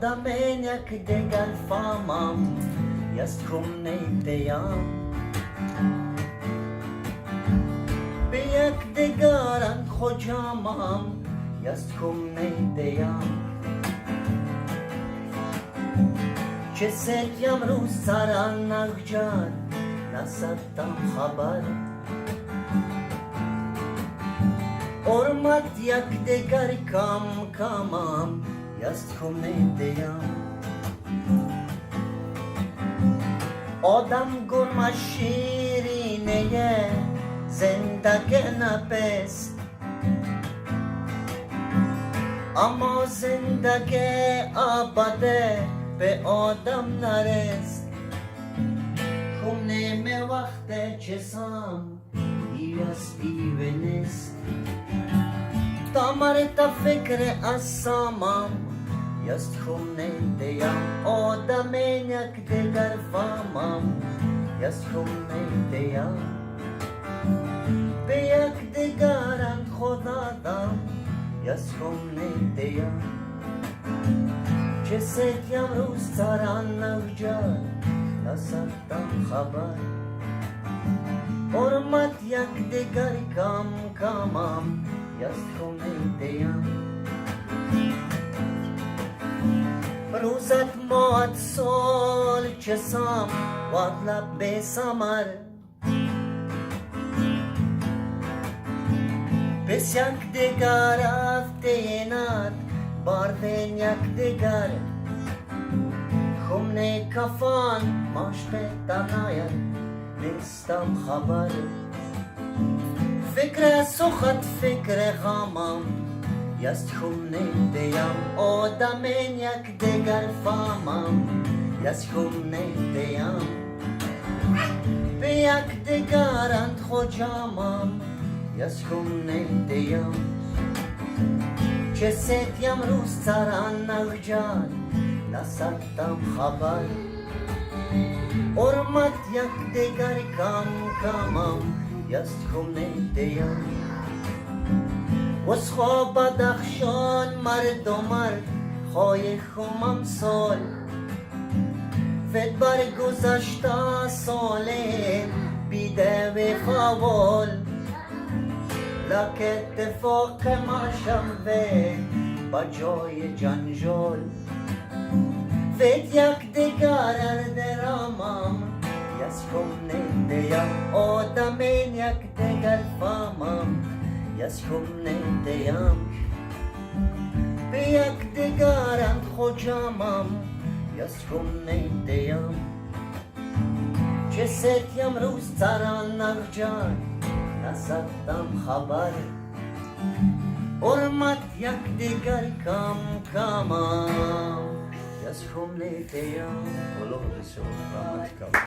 آدمین یک دگر فهمم یستم نیدیم به یک دگرند خوجامم یستم نیدیم چه سکیم رو سران نگجد نستم خبر ارمت یک دگر کم کمم یستم نیدیم آدم گرم شیرینه زندگی نپست اما زندگی آباده به آدم نرست خم نیمه وقت چسام ایستی و نیست تا مرتا فکر اسامم یست خم نیدیم آدمین یک دگر فهمم یست خم نیدیم به یک دگرند خودادم یست خم نیدیم چه سکیم رو سران نگجد نستم خبر ارمت یک دگر کم کمم یست خم نیدیم روزت مات سال چسام واد لب سمر بس یک دگر افتینات باردین یک دگر خمنه کفان ماشت ناید نیستم خبر فکر سخت فکر غمم یست خم نیدیم آدمین یک دگر فهمم یست خم نیدیم به یک دگرند خوجامم یست خم نیدیم چه سکیم رو سران نگجد نستم خبر ارمت یک دگر کم کمم یست خم نیدیم وز خواب بدخشان مرد و مرد خواهی خمم سال فت بر گذشته ساله بیده و خوال لک اتفاق ماشم و با جای جنجال فت یک دگر درامم یست خم نیدیم آدمین یک دگر فهمم یست خم نیدیم به یک دگرند خوجامم یست خم نیدیم چه سکیم رو سران نگجد نستم خبر ارمت یک دگر کم کمم یست خم نیدیم